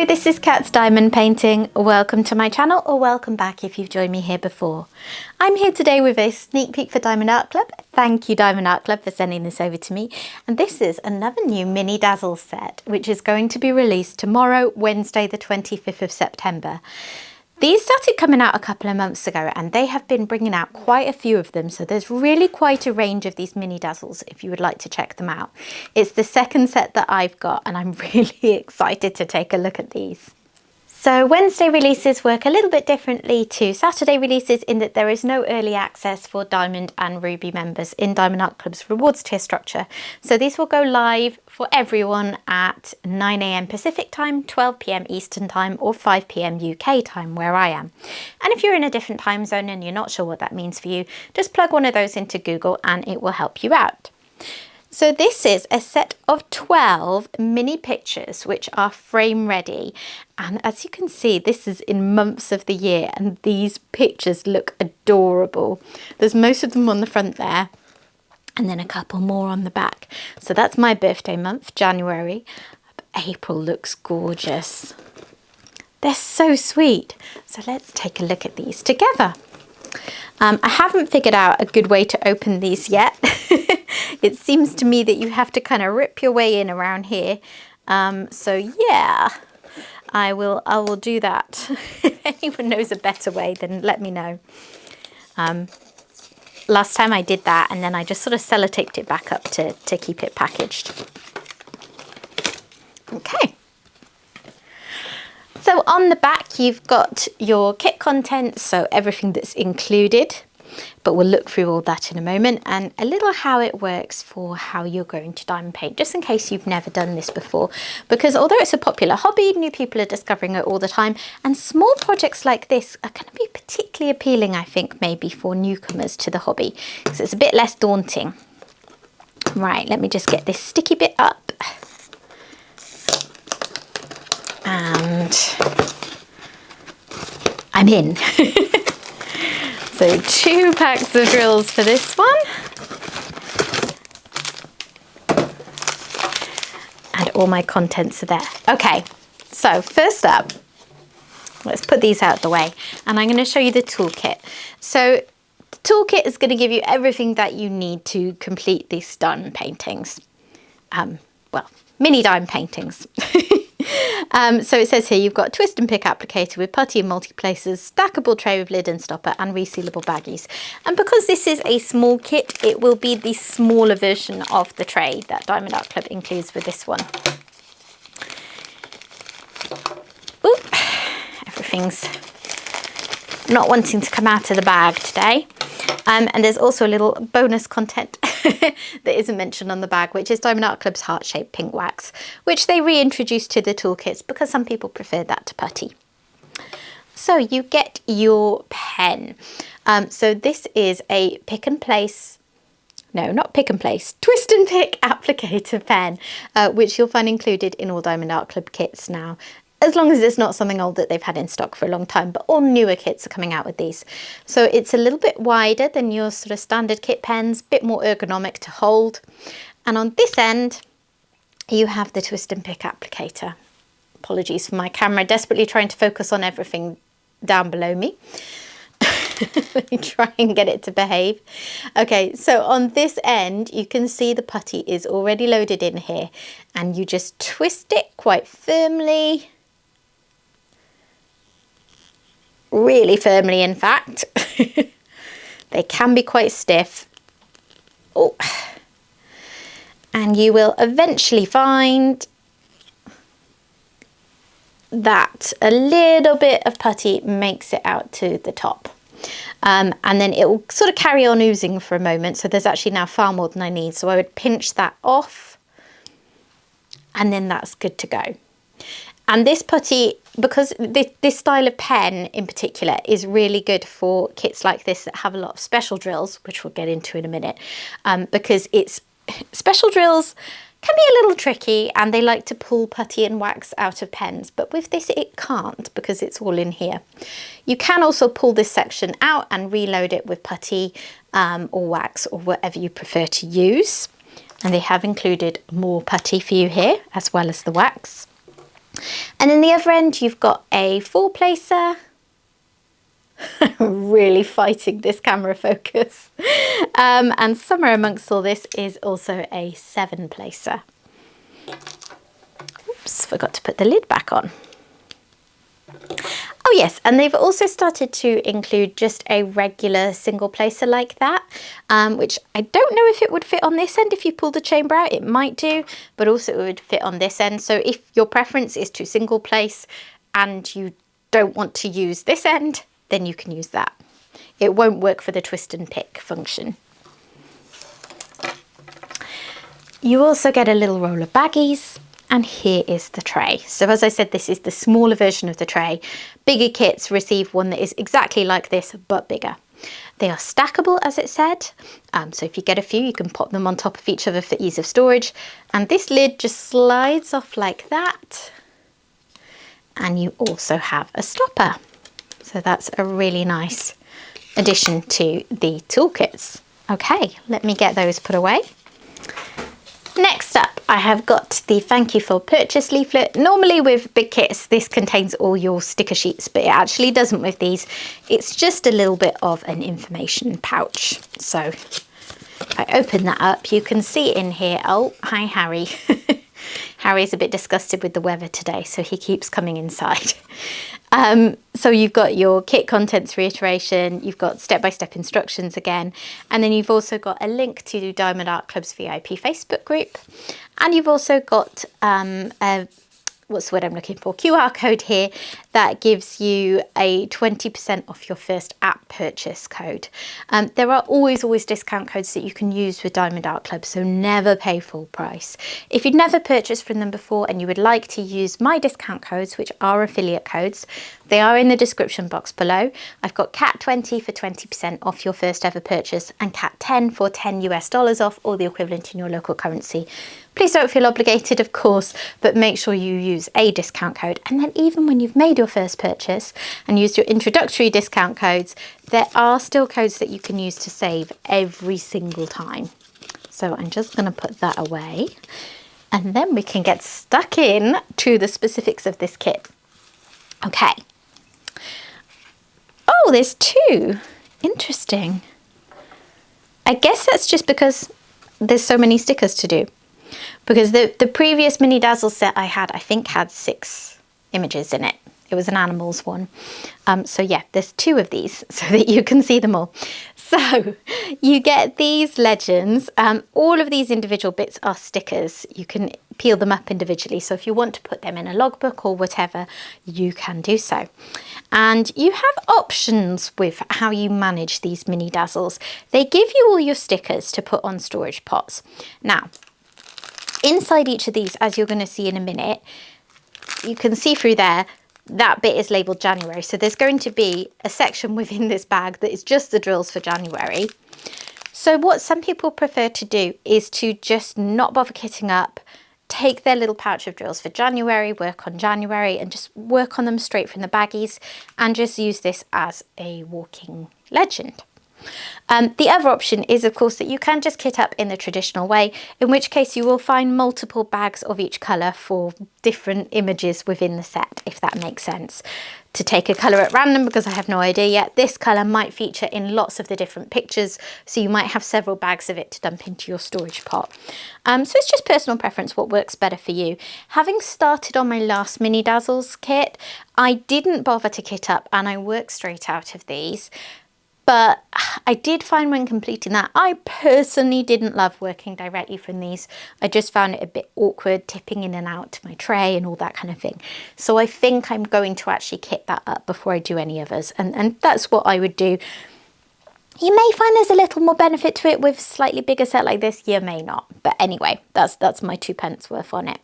Hello, this is Cat's Diamond Painting. Welcome to my channel, or welcome back if you've joined me here before. I'm here today with a sneak peek for Diamond Art Club. Thank you, Diamond Art Club, for sending this over to me. And this is another new mini Dazzles set, which is going to be released tomorrow, Wednesday, the 25th of September. These started coming out a couple of months ago and they have been bringing out quite a few of them. So there's really quite a range of these mini Dazzles if you would like to check them out. It's the second set that I've got and I'm really excited to take a look at these. So Wednesday releases work a little bit differently to Saturday releases in that there is no early access for Diamond and Ruby members in Diamond Art Club's rewards tier structure. So these will go live for everyone at 9 AM Pacific time, 12 PM Eastern time, or 5 PM UK time where I am. And if you're in a different time zone and you're not sure what that means for you, just plug one of those into Google and it will help you out. So this is a set of 12 mini pictures which are frame ready, and as you can see this is in months of the year and these pictures look adorable. There's most of them on the front there and then a couple more on the back. So that's my birthday month, January. April looks gorgeous. They're so sweet. So let's take a look at these together. I haven't figured out a good way to open these yet. It seems to me that you have to kind of rip your way in around here. So yeah, I will do that. If anyone knows a better way, then let me know. Last time I did that and then I just sort of sellotaped it back up to keep it packaged. Okay. So on the back you've got your kit contents, so everything that's included, but we'll look through all that in a moment, and a little how it works for how you're going to diamond paint, just in case you've never done this before, because although it's a popular hobby, new people are discovering it all the time, and small projects like this are going to be particularly appealing, I think, maybe for newcomers to the hobby, because it's a bit less daunting. Right, let me just get this sticky bit up. And I'm in. So 2 packs of drills for this one. And all my contents are there. Okay, so first up, let's put these out the way. And I'm going to show you the toolkit. So the toolkit is going to give you everything that you need to complete these diamond paintings. Well, mini diamond paintings. So it says here you've got twist and pick applicator with putty and multi-placers, stackable tray with lid and stopper, and resealable baggies. And because this is a small kit, it will be the smaller version of the tray that Diamond Art Club includes with this one. Oop, everything's not wanting to come out of the bag today. And there's also a little bonus content that isn't mentioned on the bag, which is Diamond Art Club's heart-shaped pink wax, which they reintroduced to the toolkits because some people prefer that to putty. So you get your pen. So this is a pick and place, no, not pick and place, twist and pick applicator pen, which you'll find included in all Diamond Art Club kits now, as long as it's not something old that they've had in stock for a long time, but all newer kits are coming out with these. So it's a little bit wider than your sort of standard kit pens, a bit more ergonomic to hold. And on this end, you have the twist and pick applicator. Apologies for my camera, desperately trying to focus on everything down below me. Let me try and get it to behave. Okay, so on this end, you can see the putty is already loaded in here, and you just twist it quite firmly. Really firmly, in fact. They can be quite stiff. Oh. And you will eventually find that a little bit of putty makes it out to the top. And then it will sort of carry on oozing for a moment. So there's actually now far more than I need. So I would pinch that off and then that's good to go. And this putty, because this style of pen in particular is really good for kits like this that have a lot of special drills, which we'll get into in a minute, because special drills can be a little tricky and they like to pull putty and wax out of pens, but with this it can't because it's all in here. You can also pull this section out and reload it with putty or wax or whatever you prefer to use. And they have included more putty for you here as well as the wax. And in the other end, you've got a 4-placer. Really fighting this camera focus. And somewhere amongst all this is also a 7-placer. Oops, forgot to put the lid back on. Oh yes, and they've also started to include just a regular single placer like that, which I don't know if it would fit on this end. If you pull the chamber out, it might do, but also it would fit on this end. So if your preference is to single place and you don't want to use this end, then you can use that. It won't work for the twist and pick function. You also get a little roll of baggies. And here is the tray. So as I said, this is the smaller version of the tray. Bigger kits receive one that is exactly like this, but bigger. They are stackable, as it said. So if you get a few, you can pop them on top of each other for ease of storage. And this lid just slides off like that. And you also have a stopper. So that's a really nice addition to the toolkits. Okay, let me get those put away. Next up, I have got the thank you for purchase leaflet. Normally with big kits, this contains all your sticker sheets, but it actually doesn't with these. It's just a little bit of an information pouch. So if I open that up, you can see in here, oh, hi Harry. Harry's a bit disgusted with the weather today, so he keeps coming inside. So you've got your kit contents reiteration, you've got step-by-step instructions again, and then you've also got a link to Diamond Art Club's VIP Facebook group, and you've also got what's the word I'm looking for, QR code here that gives you a 20% off your first app purchase code. There are always discount codes that you can use with Diamond Art Club, so never pay full price. If you'd never purchased from them before and you would like to use my discount codes, which are affiliate codes, they are in the description box below. I've got CAT20 for 20% off your first ever purchase and CAT10 for $10 US off, or the equivalent in your local currency. Please don't feel obligated, of course, but make sure you use a discount code. And then even when you've made your first purchase and used your introductory discount codes, there are still codes that you can use to save every single time. So I'm just going to put that away, and then we can get stuck in to the specifics of this kit. Okay. Oh, there's 2. Interesting. I guess that's just because there's so many stickers to do. Because the previous mini Dazzles set I had, I think had 6 images in it. It was an animals one. So yeah, there's 2 of these so that you can see them all. So you get these legends. All of these individual bits are stickers. You can peel them up individually. So if you want to put them in a logbook or whatever, you can do so. And you have options with how you manage these mini Dazzles. They give you all your stickers to put on storage pots. Now, inside each of these, as you're going to see in a minute, you can see through there, that bit is labelled January. So there's going to be a section within this bag that is just the drills for January. So what some people prefer to do is to just not bother kitting up, take their little pouch of drills for January, work on January, and just work on them straight from the baggies, and just use this as a walking legend. The other option is, of course, that you can just kit up in the traditional way, in which case you will find multiple bags of each colour for different images within the set, if that makes sense. To take a colour at random, because I have no idea yet, this colour might feature in lots of the different pictures, so you might have several bags of it to dump into your storage pot. So it's just personal preference what works better for you. Having started on my last mini Dazzles kit, I didn't bother to kit up and I worked straight out of these. But I did find when completing that, I personally didn't love working directly from these. I just found it a bit awkward, tipping in and out to my tray and all that kind of thing. So I think I'm going to actually kit that up before I do any others. And that's what I would do. You may find there's a little more benefit to it with a slightly bigger set like this. You may not. But anyway, that's my 2 pence worth on it.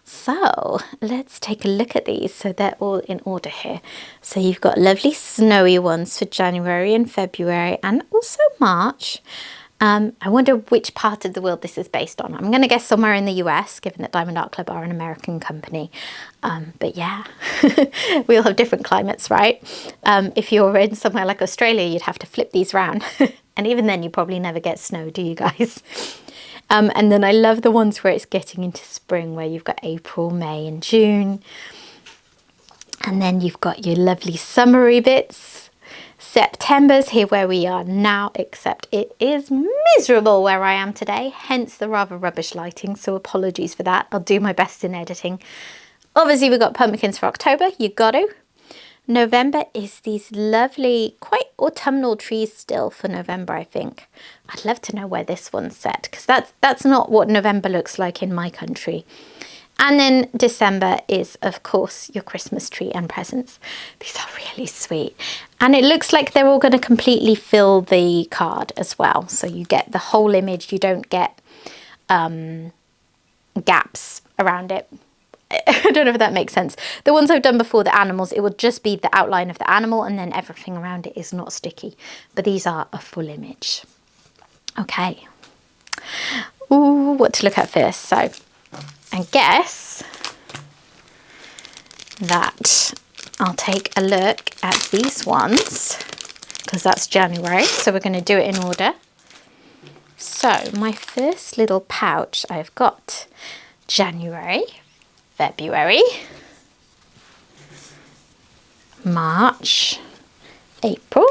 So let's take a look at these. So they're all in order here. So you've got lovely snowy ones for January and February and also March. I wonder which part of the world this is based on. I'm going to guess somewhere in the US, given that Diamond Art Club are an American company. But yeah, we all have different climates, right? If you're in somewhere like Australia, you'd have to flip these round. And even then, you probably never get snow, do you guys? And then I love the ones where it's getting into spring, where you've got April, May and June. And then you've got your lovely summery bits. September's here where we are now, except it is miserable where I am today, hence the rather rubbish lighting, so apologies for that. I'll do my best in editing. Obviously we've got pumpkins for October, you got to. November is these lovely, quite autumnal trees still for November, I think. I'd love to know where this one's set, because that's not what November looks like in my country. And then December is, of course, your Christmas tree and presents. These are really sweet. And it looks like they're all going to completely fill the card as well. So you get the whole image. You don't get gaps around it. I don't know if that makes sense. The ones I've done before, the animals, it will just be the outline of the animal and then everything around it is not sticky. But these are a full image. Okay. Ooh, what to look at first? So I guess that I'll take a look at these ones because that's January. So we're going to do it in order. So my first little pouch, I've got January, February, March, April,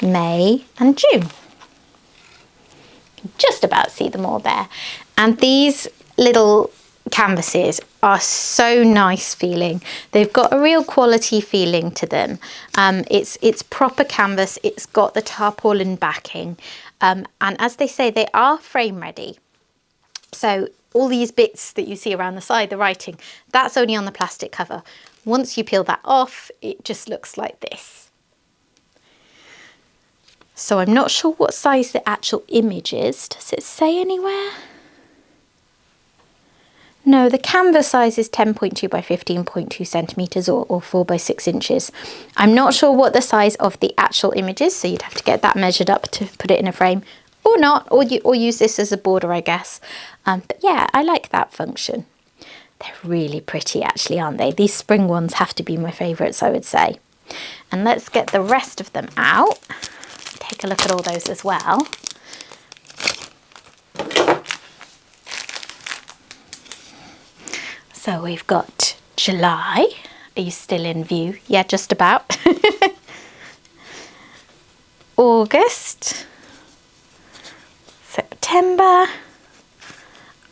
May and June. Just about see them all there. And these little canvases are so nice feeling. They've got a real quality feeling to them. It's proper canvas. It's got the tarpaulin backing. And as they say, they are frame ready. So all these bits that you see around the side, the writing, that's only on the plastic cover. Once you peel that off, it just looks like this. So I'm not sure what size the actual image is. Does it say anywhere? No, the canvas size is 10.2 by 15.2 centimetres or 4 by 6 inches. I'm not sure what the size of the actual image is, so you'd have to get that measured up to put it in a frame, or not, or use this as a border, I guess. But yeah, I like that function. They're really pretty actually, aren't they? These spring ones have to be my favourites, I would say. And let's get the rest of them out. Take a look at all those as well. So we've got July. Are you still in view? Yeah, just about. August, September,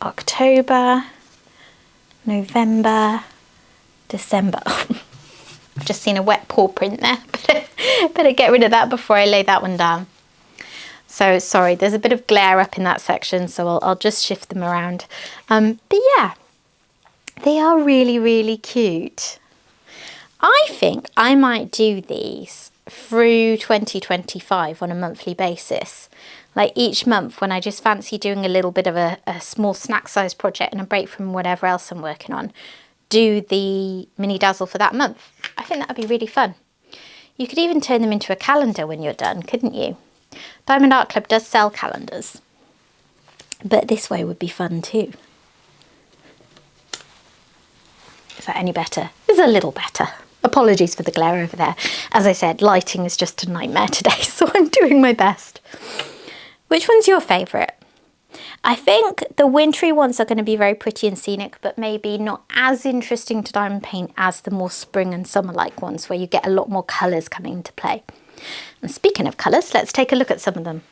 October, November, December. I've just seen a wet paw print there. Better get rid of that before I lay that one down. So sorry, there's a bit of glare up in that section, so I'll just shift them around. But yeah, they are really, really cute. I think I might do these through 2025 on a monthly basis. Like each month when I just fancy doing a little bit of a small snack size project and a break from whatever else I'm working on, do the mini dazzle for that month. I think that would be really fun. You could even turn them into a calendar when you're done, couldn't you? Diamond Art Club does sell calendars, but this way would be fun too. Is that any better? It's a little better. Apologies for the glare over there. As I said, lighting is just a nightmare today, so I'm doing my best. Which one's your favourite? I think the wintry ones are going to be very pretty and scenic, but maybe not as interesting to diamond paint as the more spring and summer-like ones, where you get a lot more colours coming into play. And speaking of colours, let's take a look at some of them.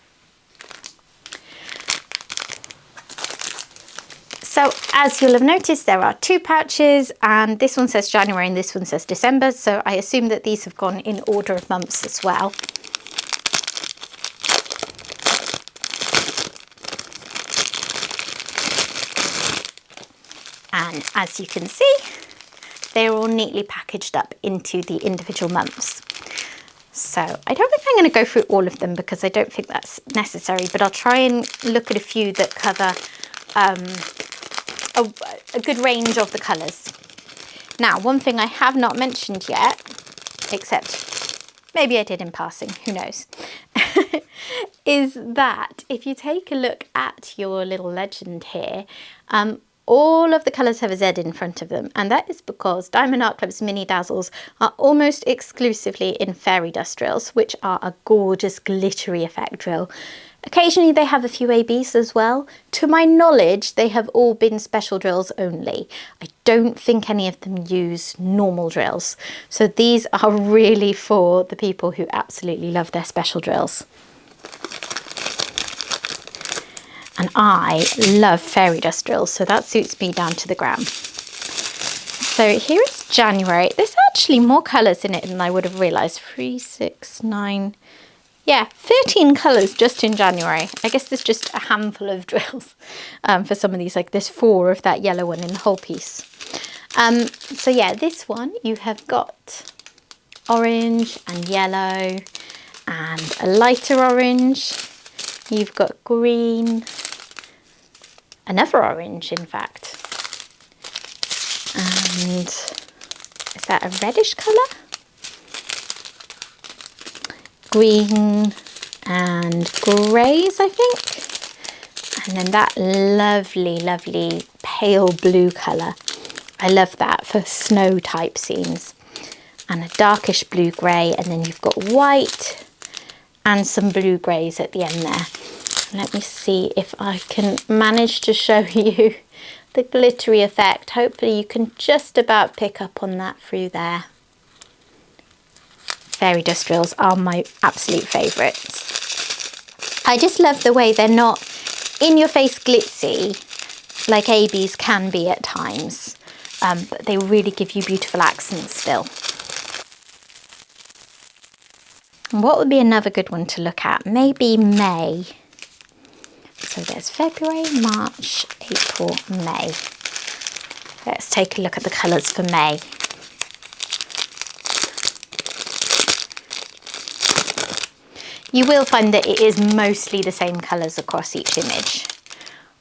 So as you'll have noticed, there are two pouches, and this one says January and this one says December. So I assume that these have gone in order of months as well. And as you can see, they're all neatly packaged up into the individual months. So I don't think I'm going to go through all of them because I don't think that's necessary, but I'll try and look at a few that cover a good range of the colours. Now, one thing I have not mentioned yet, except maybe I did in passing, who knows, is that if you take a look at your little legend here, all of the colours have a Z in front of them, and that is because Diamond Art Club's mini dazzles are almost exclusively in fairy dust drills, which are a gorgeous glittery effect drill. Occasionally they have a few ABs as well. To my knowledge, they have all been special drills only. I don't think any of them use normal drills. So these are really for the people who absolutely love their special drills. And I love fairy dust drills, so that suits me down to the ground. So here is January. There's actually more colours in it than I would have realised. 3, 6, 9... Yeah, 13 colours just in January. I guess there's just a handful of drills for some of these. Like there's 4 of that yellow one in the whole piece. So yeah, this one you have got orange and yellow and a lighter orange. You've got green, another orange in fact. And is that a reddish colour? Green and greys, I think. And then that lovely, lovely pale blue colour. I love that for snow type scenes. And a darkish blue grey, and then you've got white and some blue greys at the end there. Let me see if I can manage to show you the glittery effect. Hopefully you can just about pick up on that through there. Fairy dust drills are my absolute favourites. I just love the way they're not in your face glitzy like ABs can be at times, but they really give you beautiful accents still. And what would be another good one to look at? Maybe May. So there's February, March, April, May. Let's take a look at the colours for May. You will find that it is mostly the same colours across each image.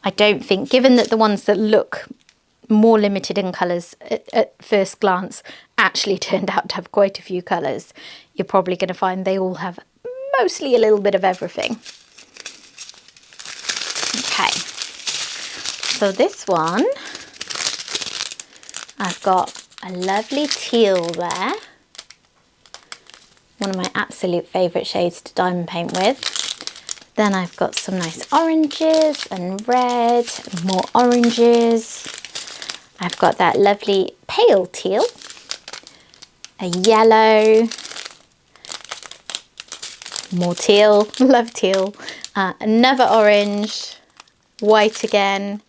I don't think, given that the ones that look more limited in colours at first glance actually turned out to have quite a few colours, you're probably going to find they all have mostly a little bit of everything. Okay, so this one, I've got a lovely teal there. One of my absolute favourite shades to diamond paint with. Then I've got some nice oranges and red, and more oranges. I've got that lovely pale teal, a yellow, more teal, love teal, another orange, white again,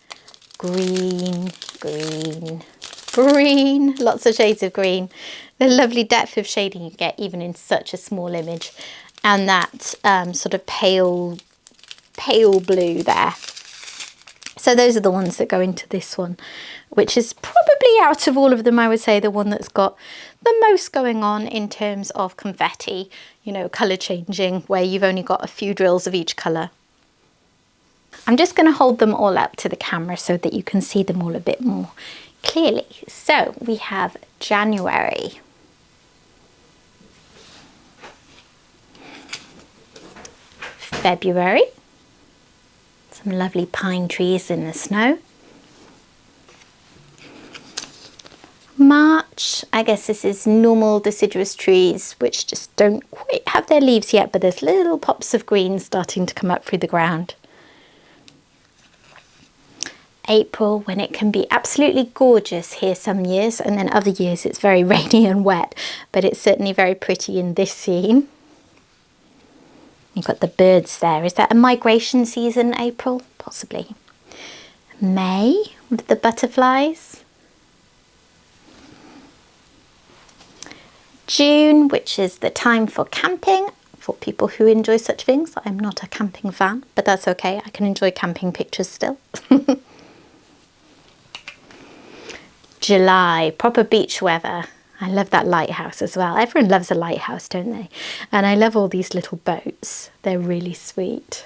green, green, green, lots of shades of green. The lovely depth of shading you get even in such a small image, and that sort of pale blue there. So those are the ones that go into this one, which is probably out of all of them, I would say, the one that's got the most going on in terms of confetti, you know, colour changing, where you've only got a few drills of each colour. I'm just going to hold them all up to the camera so that you can see them all a bit more clearly. So we have January. February, some lovely pine trees in the snow. March, I guess this is normal deciduous trees which just don't quite have their leaves yet, but there's little pops of green starting to come up through the ground. April, when it can be absolutely gorgeous here some years, and then other years it's very rainy and wet, but it's certainly very pretty in this scene. You've got the birds there. Is that a migration season, April? Possibly. May, with the butterflies. June, which is the time for camping, for people who enjoy such things. I'm not a camping fan, but that's okay. I can enjoy camping pictures still. July, proper beach weather. I love that lighthouse as well. Everyone loves a lighthouse, don't they? And I love all these little boats. They're really sweet.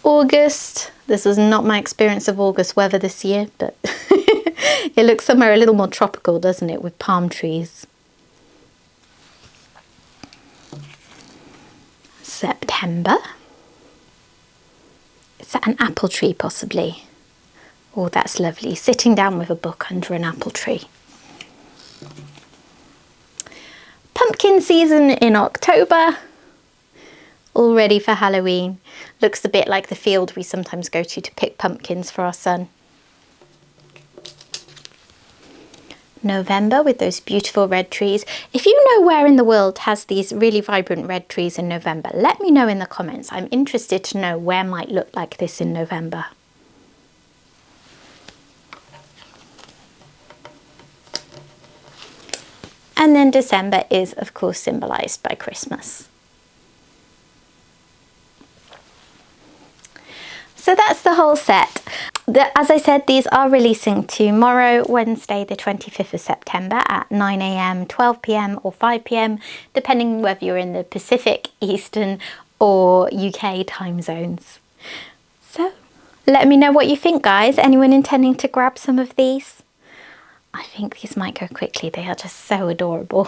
August. This was not my experience of August weather this year, but it looks somewhere a little more tropical, doesn't it, with palm trees. September. Is that an apple tree, possibly? Oh, that's lovely. Sitting down with a book under an apple tree. Pumpkin season in October. all ready for Halloween. Looks a bit like the field we sometimes go to pick pumpkins for our son. November with those beautiful red trees. If you know where in the world has these really vibrant red trees in November, let me know in the comments. I'm interested to know where might look like this in November. And then December is of course symbolised by Christmas. So that's the whole set. As I said, these are releasing tomorrow, Wednesday the 25th of September at 9 AM, 12 PM or 5 PM, depending whether you're in the Pacific, Eastern or UK time zones. So let me know what you think, guys. Anyone intending to grab some of these? I think these might go quickly. They are just so adorable.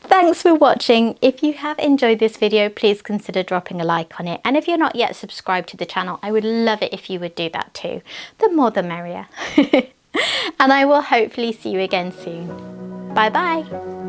Thanks for watching. If you have enjoyed this video, please consider dropping a like on it. And if you're not yet subscribed to the channel, I would love it if you would do that too. The more the merrier. And I will hopefully see you again soon. Bye bye.